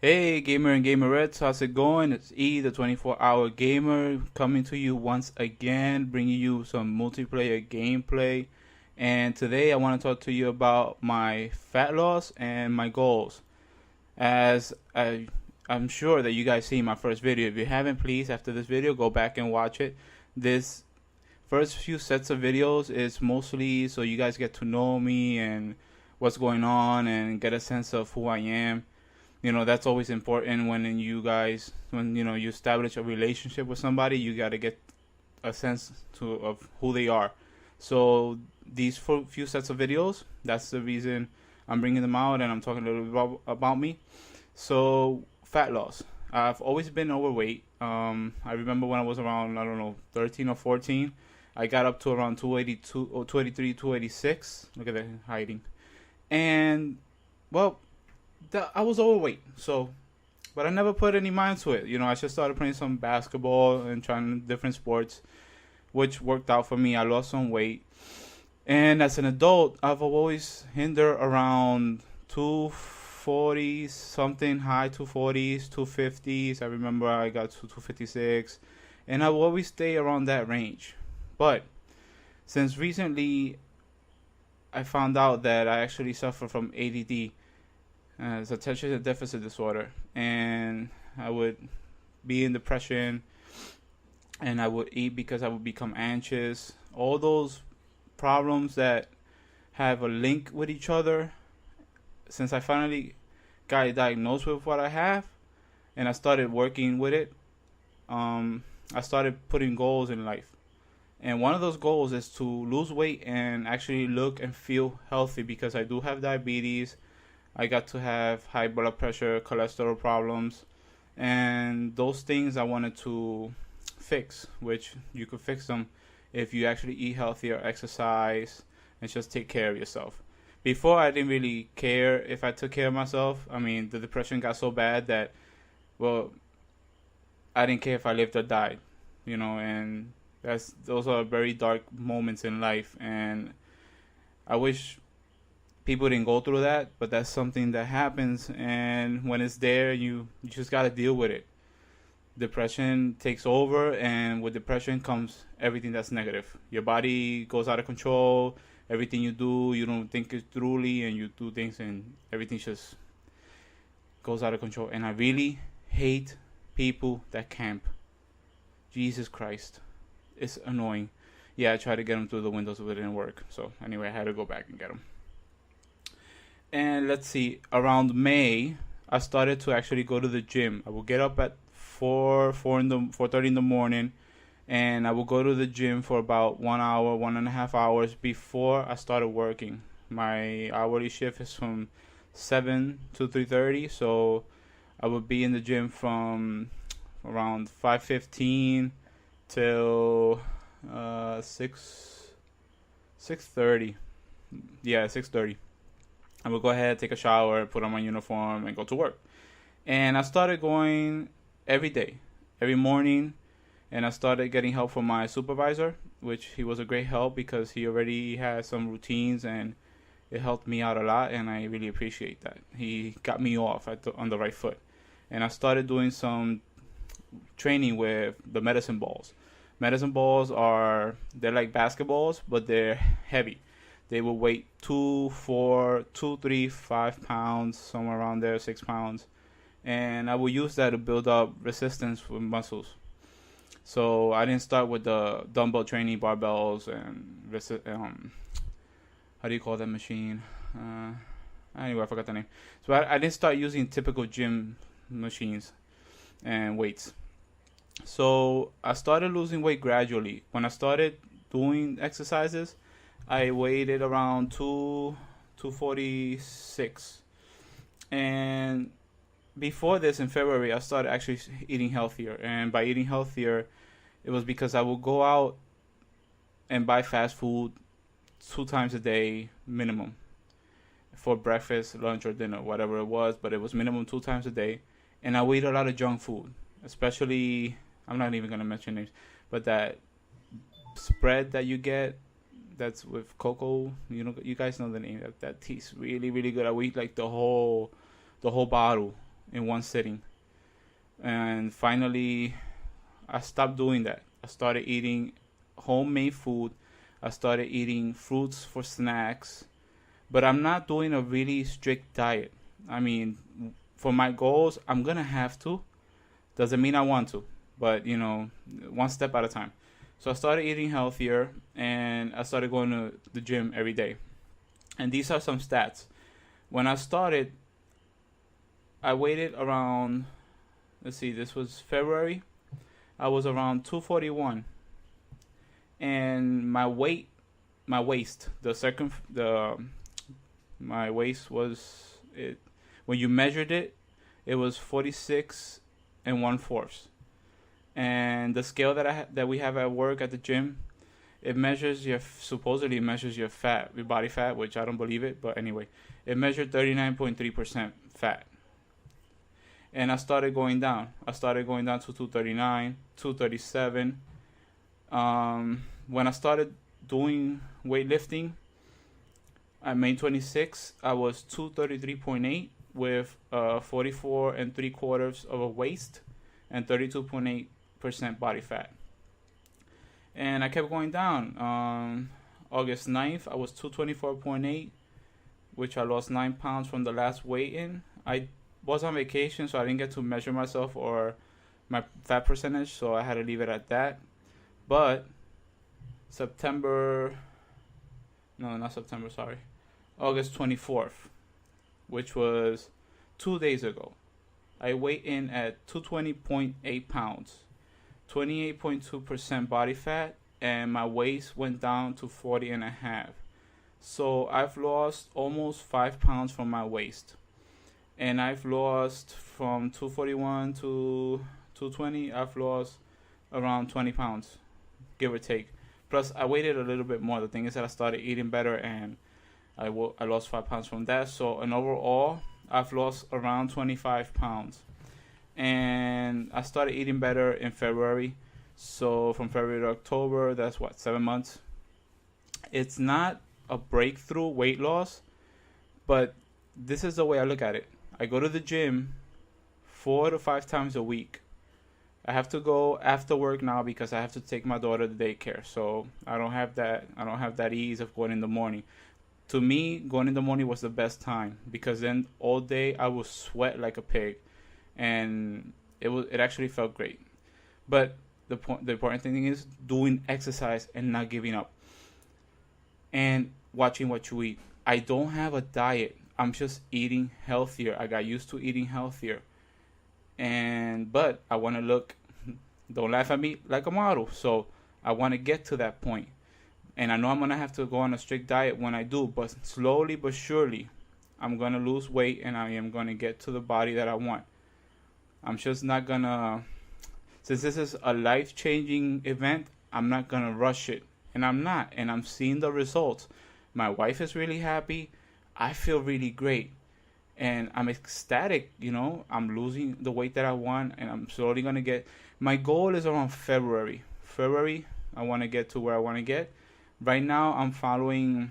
Hey, gamer and gamerettes, how's it going? It's E, the 24-hour gamer, coming to you once again, bringing you some multiplayer gameplay. And today I want to talk to you about my fat loss and my goals. I'm sure that you guys seen my first video. If you haven't, please, after this video, go back and watch it. This first few sets of videos is mostly so you guys get to know me and what's going on and get a sense of who I am. That's always important when you establish a relationship with somebody. You got to get a sense of who they are. So these few sets of videos, that's the reason I'm bringing them out, and I'm talking a little bit about me. So fat loss, I've always been overweight. I remember when I was around, I don't know, 13 or 14, I got up to around 282 or 283, 286. Look at that, hiding. And well, I was overweight, so, but I never put any mind to it. I just started playing some basketball and trying different sports, which worked out for me. I lost some weight, and as an adult, I've always hindered around 240s, something high 240s, 250s. I remember I got to 256, and I will always stay around that range. But since recently, I found out that I actually suffer from ADD. It's attention deficit disorder, and I would be in depression, and I would eat because I would become anxious. All those problems that have a link with each other. Since I finally got diagnosed with what I have, and I started working with it, I started putting goals in life. And one of those goals is to lose weight and actually look and feel healthy, because I do have diabetes. I got to have high blood pressure, cholesterol problems, and those things I wanted to fix, which you could fix them if you actually eat healthier, exercise, and just take care of yourself. Before, I didn't really care if I took care of myself. I mean, the depression got so bad that, well, I didn't care if I lived or died, and those are very dark moments in life, and I wish people didn't go through that, but that's something that happens, and when it's there, you just got to deal with it. Depression takes over, and with depression comes everything that's negative. Your body goes out of control. Everything you do, you don't think it thoroughly, and you do things, and everything just goes out of control. And I really hate people that camp. Jesus Christ, it's annoying. Yeah, I tried to get them through the windows, but it didn't work. So anyway, I had to go back and get them. And let's see, around May, I started to actually go to the gym. I would get up at 4:30 in the morning, and I would go to the gym for about 1 hour, 1.5 hours before I started working. My hourly shift is from 7 to 3:30, so I would be in the gym from around 5:15 till 6:30. Yeah, 6:30. I would go ahead, take a shower, put on my uniform, and go to work. And I started going every day, every morning, and I started getting help from my supervisor, which he was a great help because he already had some routines, and it helped me out a lot, and I really appreciate that. He got me off on the right foot. And I started doing some training with the medicine balls. Medicine balls they're like basketballs, but they're heavy. They will weigh 2, 4, 2, 3, 5 pounds, somewhere around there, 6 pounds. And I will use that to build up resistance with muscles. So I didn't start with the dumbbell training barbells and how do you call that machine? Anyway, I forgot the name. So I didn't start using typical gym machines and weights. So I started losing weight gradually. When I started doing exercises, I weighed it around 246, and before this in February, I started actually eating healthier. And by eating healthier, it was because I would go out and buy fast food 2 times a day minimum for breakfast, lunch, or dinner, whatever it was. But it was minimum 2 times a day, and I would eat a lot of junk food, especially, I'm not even gonna mention names, but that spread that you get that's with cocoa. You guys know the name. That tastes really really good. I would eat like the whole bottle in one sitting. And finally, I stopped doing that. I started eating homemade food. I started eating fruits for snacks. But I'm not doing a really strict diet. I mean, for my goals, I'm going to have to. Doesn't mean I want to. But, you know, one step at a time. So I started eating healthier, and I started going to the gym every day. And these are some stats. When I started, I waited around, let's see, this was February. I was around 241. And my waist, my waist was, when you measured it, it was 46 and 1/4. And the scale that we have at work at the gym, it measures supposedly measures your fat, your body fat, which I don't believe it, but anyway, it measured 39.3% fat. And I started going down. I started going down to 239, 237. When I started doing weightlifting, on May 26, I was 233.8 with 44 3/4 of a waist and 32.8% body fat. And I kept going down. August 9th, I was 224.8, which I lost 9 pounds from the last weigh-in. I was on vacation, so I didn't get to measure myself or my fat percentage, so I had to leave it at that. But August 24th, which was 2 days ago, I weighed in at 220.8 pounds, 28.2% body fat, and my waist went down to 40.5. So I've lost almost 5 pounds from my waist. And I've lost from 241 to 220, I've lost around 20 pounds, give or take. Plus, I waited a little bit more. The thing is that I started eating better, and I lost 5 pounds from that. So, and overall, I've lost around 25 pounds. And I started eating better in February. So, from February to October, that's 7 months. It's not a breakthrough weight loss, but this is the way I look at it. I go to the gym 4 to 5 times a week. I have to go after work now because I have to take my daughter to daycare. So I don't have that ease of going in the morning. To me, going in the morning was the best time because then all day I would sweat like a pig, and it actually felt great. But the important thing is doing exercise and not giving up, and watching what you eat. I don't have a diet. I'm just eating healthier. I got used to eating healthier. But I want to look, don't laugh at me, like a model. So I want to get to that point. And I know I'm going to have to go on a strict diet when I do, but slowly but surely, I'm going to lose weight and I am going to get to the body that I want. I'm just not going to, since this is a life-changing event, I'm not going to rush it. And I'm not. And I'm seeing the results. My wife is really happy. I feel really great. And I'm ecstatic, you know. I'm losing the weight that I want, and I'm slowly going to get. My goal is around February. I want to get to where I want to get. Right now, I'm following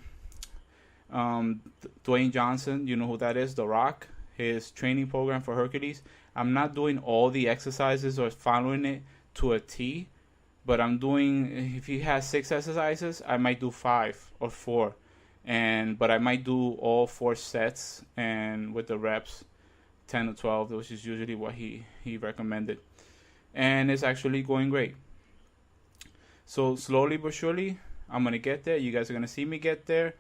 Dwayne Johnson. You know who that is? The Rock. His training program for Hercules. I'm not doing all the exercises or following it to a T. But I'm doing, if he has 6 exercises, I might do 5 or 4. But I might do all 4 sets, and with the reps 10 to 12, which is usually what he recommended, and it's actually going great. So slowly but surely I'm gonna get there. You guys are gonna see me get there.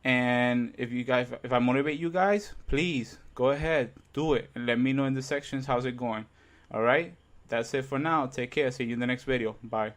And if I motivate you guys, please go ahead, do it, and let me know in the sections how's it going. All right, that's it for now. Take care. See you in the next video. Bye.